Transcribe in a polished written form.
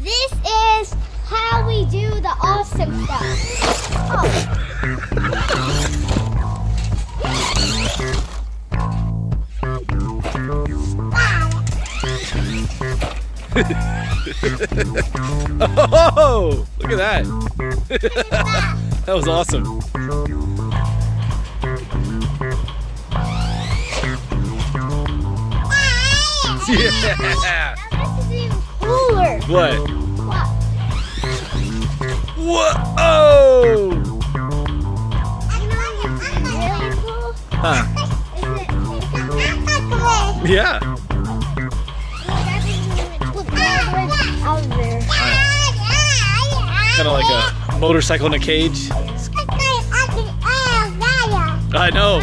This is how we do the awesome stuff. Oh, look at that. That was awesome. Yeah. This is even cooler. What? What? Whoa! Really cool? Huh. Yeah. Out there. Kind of like a motorcycle in a cage. I know.